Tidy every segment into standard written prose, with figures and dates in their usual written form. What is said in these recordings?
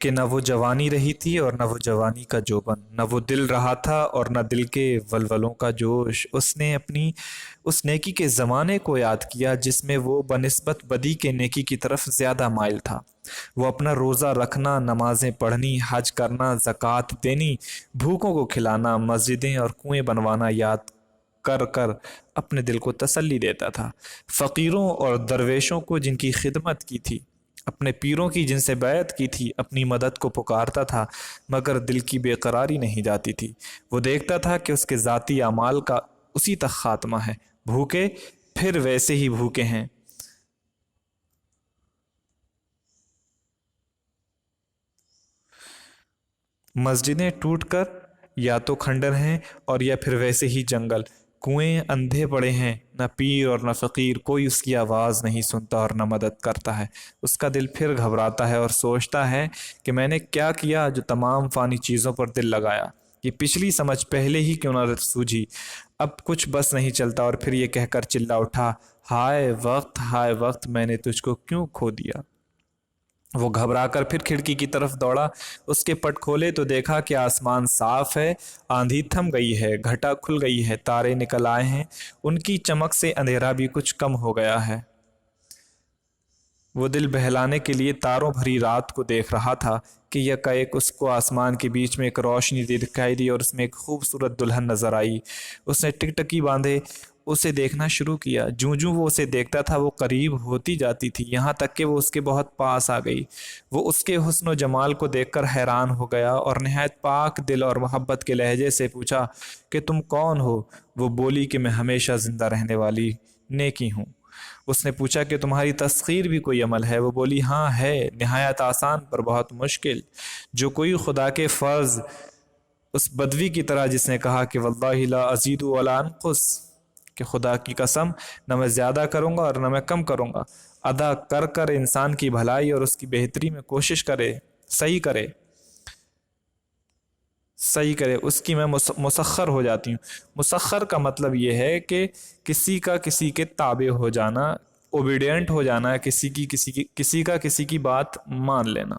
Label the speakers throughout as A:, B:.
A: کہ نہ وہ جوانی رہی تھی اور نہ وہ جوانی کا جوبن، نہ وہ دل رہا تھا اور نہ دل کے ولولوں کا جوش۔ اس نے اپنی اس نیکی کے زمانے کو یاد کیا جس میں وہ بنسبت بدی کے نیکی کی طرف زیادہ مائل تھا۔ وہ اپنا روزہ رکھنا، نمازیں پڑھنی، حج کرنا، زکوٰۃ دینی، بھوکوں کو کھلانا، مسجدیں اور کنویں بنوانا یاد کر کر اپنے دل کو تسلی دیتا تھا۔ فقیروں اور درویشوں کو جن کی خدمت کی تھی، اپنے پیروں کی جن سے بیعت کی تھی، اپنی مدد کو پکارتا تھا، مگر دل کی بے قراری نہیں جاتی تھی۔ وہ دیکھتا تھا کہ اس کے ذاتی اعمال کا اسی تک خاتمہ ہے، بھوکے پھر ویسے ہی بھوکے ہیں۔ مسجدیں ٹوٹ کر یا تو کھنڈر ہیں اور یا پھر ویسے ہی جنگل، کنویں اندھے پڑے ہیں، نہ پیر اور نہ فقیر، کوئی اس کی آواز نہیں سنتا اور نہ مدد کرتا ہے۔ اس کا دل پھر گھبراتا ہے اور سوچتا ہے کہ میں نے کیا کیا جو تمام فانی چیزوں پر دل لگایا، یہ پچھلی سمجھ پہلے ہی کیوں نہ سوجھی، اب کچھ بس نہیں چلتا، اور پھر یہ کہہ کر چلا اٹھا، ہائے وقت، ہائے وقت، میں نے تجھ کو کیوں کھو دیا۔ وہ گھبرا کر پھر کھڑکی کی طرف دوڑا، اس کے پٹ کھولے تو دیکھا کہ آسمان صاف ہے، آندھی تھم گئی ہے، گھٹا کھل گئی ہے، تارے نکل آئے ہیں، ان کی چمک سے اندھیرا بھی کچھ کم ہو گیا ہے۔ وہ دل بہلانے کے لیے تاروں بھری رات کو دیکھ رہا تھا کہ یکایک اس کو آسمان کے بیچ میں ایک روشنی دکھائی دی اور اس میں ایک خوبصورت دلہن نظر آئی۔ اس نے ٹکٹکی باندھے اسے دیکھنا شروع کیا۔ جوں جوں وہ اسے دیکھتا تھا وہ قریب ہوتی جاتی تھی، یہاں تک کہ وہ اس کے بہت پاس آ گئی۔ وہ اس کے حسن و جمال کو دیکھ کر حیران ہو گیا اور نہایت پاک دل اور محبت کے لہجے سے پوچھا کہ تم کون ہو؟ وہ بولی کہ میں ہمیشہ زندہ رہنے والی نیکی ہوں۔ اس نے پوچھا کہ تمہاری تسخیر بھی کوئی عمل ہے؟ وہ بولی ہاں ہے، نہایت آسان پر بہت مشکل۔ جو کوئی خدا کے فرض، اس بدوی کی طرح جس نے کہا کہ واللہ لا ازید ولا انقص، کہ خدا کی قسم نہ میں زیادہ کروں گا اور نہ میں کم کروں گا، ادا کر کر انسان کی بھلائی اور اس کی بہتری میں کوشش کرے، صحیح کرے، صحیح کرے، اس کی میں مسخر ہو جاتی ہوں۔ مسخر کا مطلب یہ ہے کہ کسی کا کسی کے تابع ہو جانا، اوبیڈینٹ ہو جانا، کسی کا کسی کی بات مان لینا۔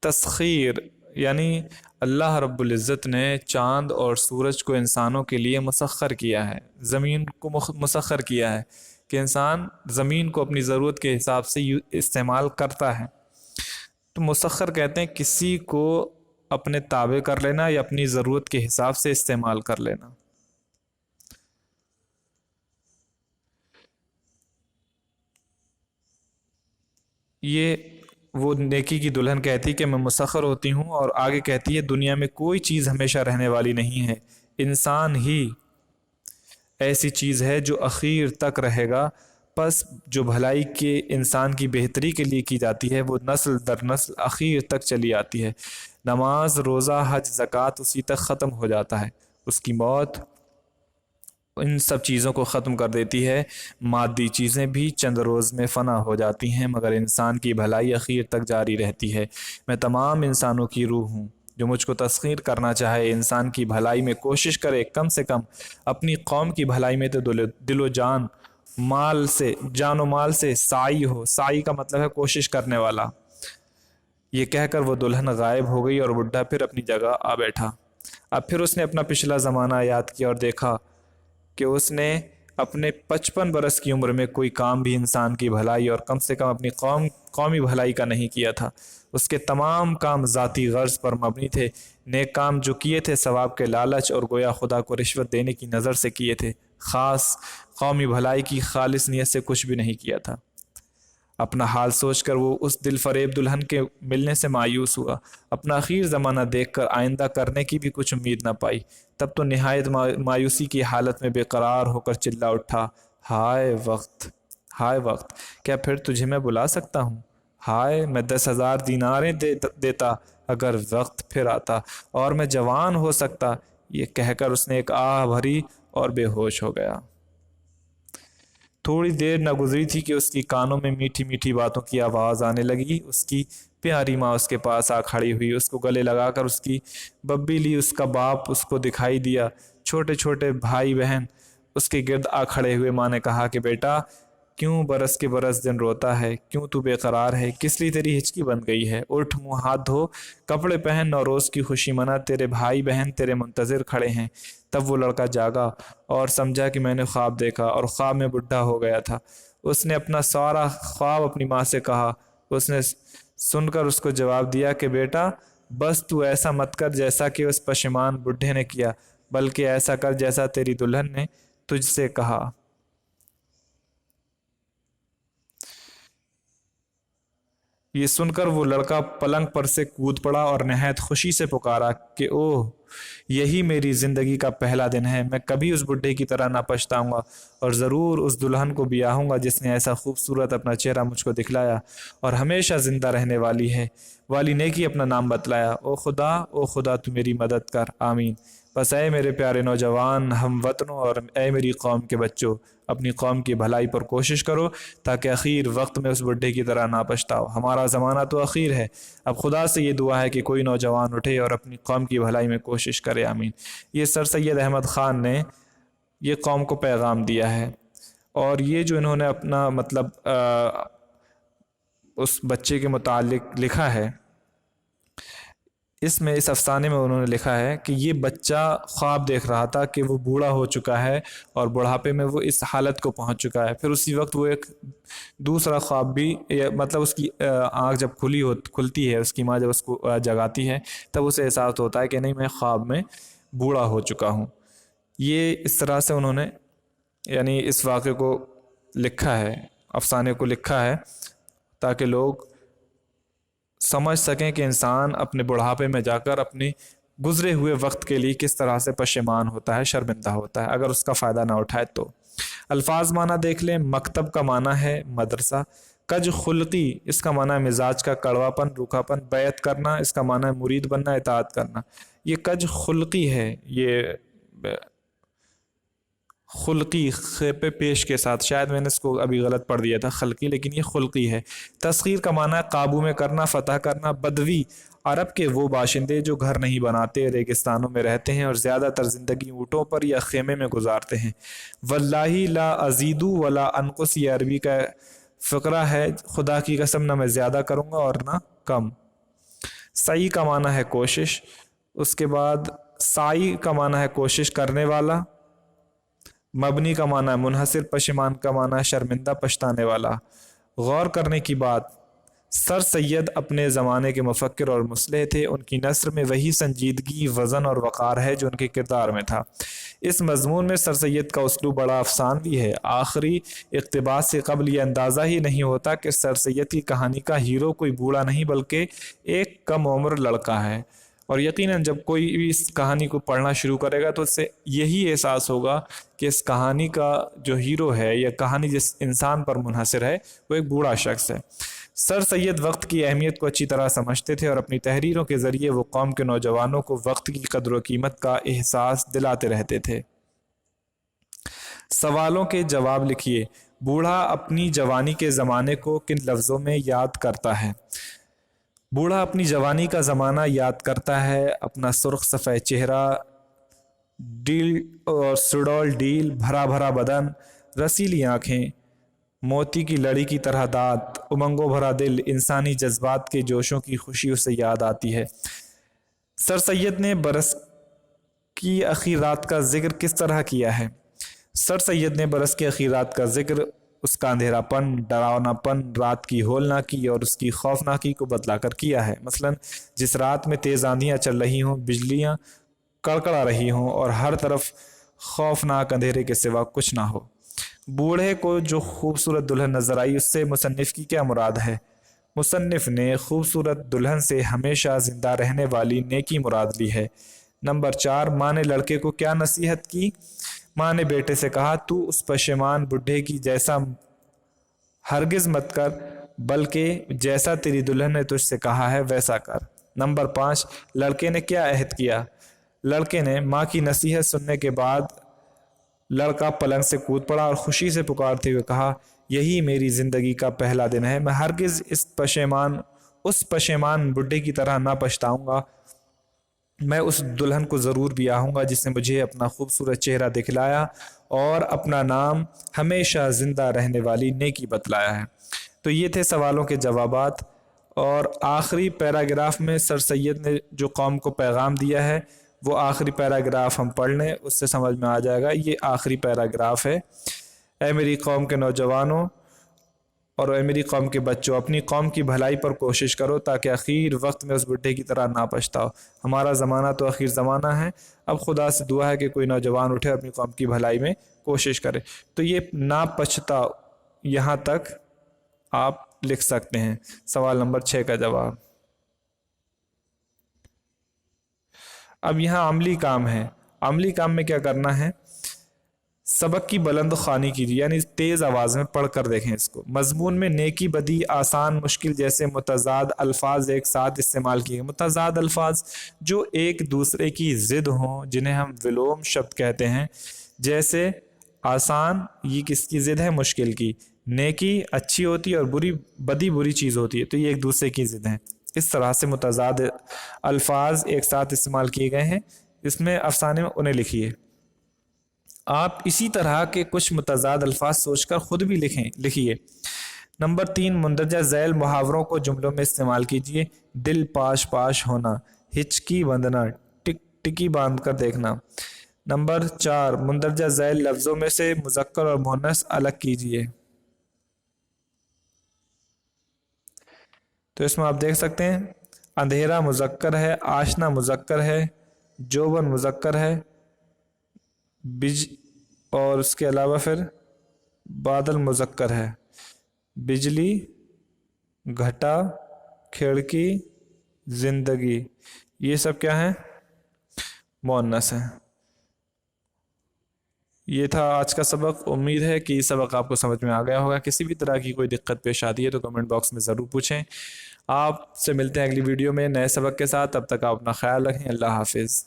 A: تسخیر یعنی اللہ رب العزت نے چاند اور سورج کو انسانوں کے لیے مسخر کیا ہے، زمین کو مسخر کیا ہے کہ انسان زمین کو اپنی ضرورت کے حساب سے استعمال کرتا ہے۔ تو مسخر کہتے ہیں کسی کو اپنے تابع کر لینا یا اپنی ضرورت کے حساب سے استعمال کر لینا۔ یہ وہ نیکی کی دلہن کہتی کہ میں مسخر ہوتی ہوں، اور آگے کہتی ہے دنیا میں کوئی چیز ہمیشہ رہنے والی نہیں ہے، انسان ہی ایسی چیز ہے جو اخیر تک رہے گا۔ پس جو بھلائی کے انسان کی بہتری کے لیے کی جاتی ہے وہ نسل در نسل اخیر تک چلی آتی ہے۔ نماز، روزہ، حج، زکوٰۃ اسی تک ختم ہو جاتا ہے، اس کی موت ان سب چیزوں کو ختم کر دیتی ہے۔ مادی چیزیں بھی چند روز میں فنا ہو جاتی ہیں، مگر انسان کی بھلائی اخیر تک جاری رہتی ہے۔ میں تمام انسانوں کی روح ہوں، جو مجھ کو تسخیر کرنا چاہے، انسان کی بھلائی میں کوشش کرے، کم سے کم اپنی قوم کی بھلائی میں تو دل و جان و مال سے سعی ہو۔ سعی کا مطلب ہے کوشش کرنے والا۔ یہ کہہ کر وہ دلہن غائب ہو گئی اور بڈھا پھر اپنی جگہ آ بیٹھا۔ اب پھر اس نے اپنا پچھلا زمانہ یاد کیا اور دیکھا کہ اس نے اپنے 55 برس کی عمر میں کوئی کام بھی انسان کی بھلائی اور کم سے کم اپنی قومی بھلائی کا نہیں کیا تھا۔ اس کے تمام کام ذاتی غرض پر مبنی تھے۔ نیک کام جو کیے تھے ثواب کے لالچ اور گویا خدا کو رشوت دینے کی نظر سے کیے تھے، خاص قومی بھلائی کی خالص نیت سے کچھ بھی نہیں کیا تھا۔ اپنا حال سوچ کر وہ اس دل فریب دلہن کے ملنے سے مایوس ہوا۔ اپنا اخیر زمانہ دیکھ کر آئندہ کرنے کی بھی کچھ امید نہ پائی۔ تب تو نہایت مایوسی کی حالت میں بے قرار ہو کر چلا اٹھا، ہائے وقت، ہائے وقت، کیا پھر تجھے میں بلا سکتا ہوں؟ ہائے میں 10,000 دیناریں دیتا اگر وقت پھر آتا، اور میں جوان ہو سکتا۔ یہ کہہ کر اس نے ایک آہ بھری اور بے ہوش ہو گیا۔ تھوڑی دیر نہ گزری تھی کہ اس کی کانوں میں میٹھی میٹھی باتوں کی آواز آنے لگی۔ اس کی پیاری ماں اس کے پاس آ کھڑی ہوئی، اس کو گلے لگا کر اس کی ببی لی۔ اس کا باپ اس کو دکھائی دیا، چھوٹے چھوٹے بھائی بہن اس کے گرد آ کھڑے ہوئے۔ ماں نے کہا کہ بیٹا کیوں برس کے برس دن روتا ہے؟ کیوں تو بے قرار ہے؟ کس لیے تیری ہچکی بن گئی ہے؟ اٹھ منہ ہاتھ دھو، کپڑے پہن، نوروز کی خوشی منا، تیرے بھائی بہن تیرے منتظر کھڑے ہیں۔ تب وہ لڑکا جاگا اور سمجھا کہ میں نے خواب دیکھا اور خواب میں بڈھا ہو گیا تھا۔ اس نے اپنا سارا خواب اپنی ماں سے کہا۔ اس نے سن کر اس کو جواب دیا کہ بیٹا، بس تو ایسا مت کر جیسا کہ اس پشیمان بڈھے نے کیا، بلکہ ایسا کر جیسا تیری دلہن نے تجھ سے کہا۔ یہ سن کر وہ لڑکا پلنگ پر سے کود پڑا اور نہایت خوشی سے پکارا کہ اوہ، یہی میری زندگی کا پہلا دن ہے۔ میں کبھی اس بڈھے کی طرح نہ پچھتاؤں گا اور ضرور اس دلہن کو بیاہوں گا جس نے ایسا خوبصورت اپنا چہرہ مجھ کو دکھلایا اور ہمیشہ زندہ رہنے والی ہے۔ والی نے کی اپنا نام بتلایا۔ او خدا تو میری مدد کر، آمین۔ بس اے میرے پیارے نوجوان ہم وطنوں اور اے میری قوم کے بچوں، اپنی قوم کی بھلائی پر کوشش کرو تاکہ اخیر وقت میں اس بڈھے کی طرح نہ پچھتاؤ۔ ہمارا زمانہ تو اخیر ہے، اب خدا سے یہ دعا ہے کہ کوئی نوجوان اٹھے اور اپنی قوم کی بھلائی میں کوشش کرے، آمین۔ یہ سر سید احمد خان نے یہ قوم کو پیغام دیا ہے، اور یہ جو انہوں نے اپنا مطلب اس بچے کے متعلق لکھا ہے، اس میں اس افسانے میں انہوں نے لکھا ہے کہ یہ بچہ خواب دیکھ رہا تھا کہ وہ بوڑھا ہو چکا ہے اور بڑھاپے میں وہ اس حالت کو پہنچ چکا ہے۔ پھر اسی وقت وہ ایک دوسرا خواب بھی، مطلب اس کی آنکھ جب کھلتی ہے، اس کی ماں جب اس کو جگاتی ہے، تب اسے احساس ہوتا ہے کہ نہیں، میں خواب میں بوڑھا ہو چکا ہوں۔ یہ اس طرح سے انہوں نے یعنی اس واقعے کو لکھا ہے، افسانے کو لکھا ہے، تاکہ لوگ سمجھ سکیں کہ انسان اپنے بڑھاپے میں جا کر اپنے گزرے ہوئے وقت کے لیے کس طرح سے پشیمان ہوتا ہے، شرمندہ ہوتا ہے اگر اس کا فائدہ نہ اٹھائے تو۔ الفاظ معنی دیکھ لیں۔ مکتب کا معنی ہے مدرسہ۔ کج خلقی، اس کا معنی ہے مزاج کا کڑوا پن، روکھا پن۔ بیعت کرنا، اس کا معنی ہے مرید بننا، اطاعت کرنا۔ یہ کج خلقی ہے، یہ خلقی پہ پیش کے ساتھ، شاید میں نے اس کو ابھی غلط پڑھ دیا تھا خلقی، لیکن یہ خلقی ہے۔ تسخیر کا معنی ہے قابو میں کرنا، فتح کرنا۔ بدوی، عرب کے وہ باشندے جو گھر نہیں بناتے، ریگستانوں میں رہتے ہیں اور زیادہ تر زندگی اونٹوں پر یا خیمے میں گزارتے ہیں۔ واللہ لا ازید ولا انقص، یہ عربی کا فقرہ ہے، خدا کی قسم نہ میں زیادہ کروں گا اور نہ کم۔ سعی کا معنی ہے کوشش، اس کے بعد سعی کا معنی ہے کوشش کرنے والا۔ مبنی کا معنی ہے منحصر، پشیمان کا معنی ہے شرمندہ، پچھتانے والا۔ غور کرنے کی بات، سر سید اپنے زمانے کے مفکر اور مصلح تھے، ان کی نثر میں وہی سنجیدگی، وزن اور وقار ہے جو ان کے کردار میں تھا۔ اس مضمون میں سر سید کا اسلوب بڑا افسانوی ہے۔ آخری اقتباس سے قبل یہ اندازہ ہی نہیں ہوتا کہ سر سید کی کہانی کا ہیرو کوئی بوڑھا نہیں بلکہ ایک کم عمر لڑکا ہے، اور یقیناً جب کوئی بھی اس کہانی کو پڑھنا شروع کرے گا تو اس سے یہی احساس ہوگا کہ اس کہانی کا جو ہیرو ہے یا کہانی جس انسان پر منحصر ہے وہ ایک بوڑھا شخص ہے۔ سر سید وقت کی اہمیت کو اچھی طرح سمجھتے تھے اور اپنی تحریروں کے ذریعے وہ قوم کے نوجوانوں کو وقت کی قدر و قیمت کا احساس دلاتے رہتے تھے۔ سوالوں کے جواب لکھیے۔ بوڑھا اپنی جوانی کے زمانے کو کن لفظوں میں یاد کرتا ہے؟ بوڑھا اپنی جوانی کا زمانہ یاد کرتا ہے، اپنا سرخ سفید چہرہ، ڈیل اور سڈول ڈیل، بھرا بھرا بدن، رسیلی آنکھیں، موتی کی لڑی کی طرح دانت، امنگوں بھرا دل، انسانی جذبات کے جوشوں کی خوشی اسے یاد آتی ہے۔ سر سید نے برس کی اخیرات کا ذکر کس طرح کیا ہے؟ سر سید نے برس کے اخیرات کا ذکر اس کا اندھیرا پن، ڈراونا پن، رات کی ہولناکی اور اس کی خوفناکی کو بتلا کر کیا ہے۔ مثلا جس رات میں تیز آندھیاں چل رہی ہوں، بجلیاں کڑکڑا رہی ہوں اور ہر طرف خوفناک اندھیرے کے سوا کچھ نہ ہو۔ بوڑھے کو جو خوبصورت دلہن نظر آئی، اس سے مصنف کی کیا مراد ہے؟ مصنف نے خوبصورت دلہن سے ہمیشہ زندہ رہنے والی نیکی مراد لی ہے۔ نمبر 4، ماں نے لڑکے کو کیا نصیحت کی؟ ماں نے بیٹے سے کہا، تو اس پشیمان بڈھے کی جیسا ہرگز مت کر، بلکہ جیسا تیری دلہن نے تجھ سے کہا ہے ویسا کر۔ نمبر 5، لڑکے نے کیا عہد کیا؟ لڑکے نے ماں کی نصیحت سننے کے بعد لڑکا پلنگ سے کود پڑا اور خوشی سے پکارتے ہوئے کہا، یہی میری زندگی کا پہلا دن ہے، میں ہرگز اس پشیمان بڈھے کی طرح نہ پچھتاؤں گا میں اس دلہن کو ضرور بیاہوں گا جس نے مجھے اپنا خوبصورت چہرہ دکھلایا اور اپنا نام ہمیشہ زندہ رہنے والی نیکی بتلایا ہے۔ تو یہ تھے سوالوں کے جوابات، اور آخری پیراگراف میں سر سید نے جو قوم کو پیغام دیا ہے وہ آخری پیراگراف ہم پڑھ لیں، اس سے سمجھ میں آ جائے گا۔ یہ آخری پیراگراف ہے: اے میری قوم کے نوجوانوں اور اے میری قوم کے بچوں، اپنی قوم کی بھلائی پر کوشش کرو تاکہ اخیر وقت میں اس بڈھے کی طرح نہ پچھتاؤ۔ ہمارا زمانہ تو اخیر زمانہ ہے، اب خدا سے دعا ہے کہ کوئی نوجوان اٹھے اپنی قوم کی بھلائی میں کوشش کرے۔ تو یہ نہ پچھتاؤ یہاں تک آپ لکھ سکتے ہیں۔ سوال نمبر 6 کا جواب۔ اب یہاں عملی کام ہے۔ عملی کام میں کیا کرنا ہے؟ سبق کی بلند خوانی کیجیے، یعنی تیز آواز میں پڑھ کر دیکھیں اس کو۔ مضمون میں نیکی، بدی، آسان، مشکل جیسے متضاد الفاظ ایک ساتھ استعمال کیے گئے۔ متضاد الفاظ جو ایک دوسرے کی ضد ہوں، جنہیں ہم ولوم شبد کہتے ہیں، جیسے آسان یہ کس کی ضد ہے؟ مشکل کی۔ نیکی اچھی ہوتی ہے اور بدی بری چیز ہوتی ہے، تو یہ ایک دوسرے کی ضد ہیں۔ اس طرح سے متضاد الفاظ ایک ساتھ استعمال کیے گئے ہیں، اس میں افسانے میں انہیں لکھیے۔ آپ اسی طرح کے کچھ متضاد الفاظ سوچ کر خود بھی لکھیے۔ نمبر 3، مندرجہ ذیل محاوروں کو جملوں میں استعمال کیجیے۔ دل پاش پاش ہونا، ہچکی بندھنا، ٹک ٹکی باندھ کر دیکھنا۔ نمبر 4، مندرجہ ذیل لفظوں میں سے مذکر اور مؤنث الگ کیجیے۔ تو اس میں آپ دیکھ سکتے ہیں اندھیرا مذکر ہے، آشنا مذکر ہے، جوبن مذکر ہے، اور اس کے علاوہ پھر بادل مذکر ہے، بجلی، گھٹا، کھڑکی، زندگی، یہ سب کیا ہیں؟ مؤنث ہیں۔ یہ تھا آج کا سبق۔ امید ہے کہ یہ سبق آپ کو سمجھ میں آ گیا ہوگا۔ کسی بھی طرح کی کوئی دقت پیش آتی ہے تو کمنٹ باکس میں ضرور پوچھیں۔ آپ سے ملتے ہیں اگلی ویڈیو میں نئے سبق کے ساتھ، تب تک آپ اپنا خیال رکھیں۔ اللہ حافظ۔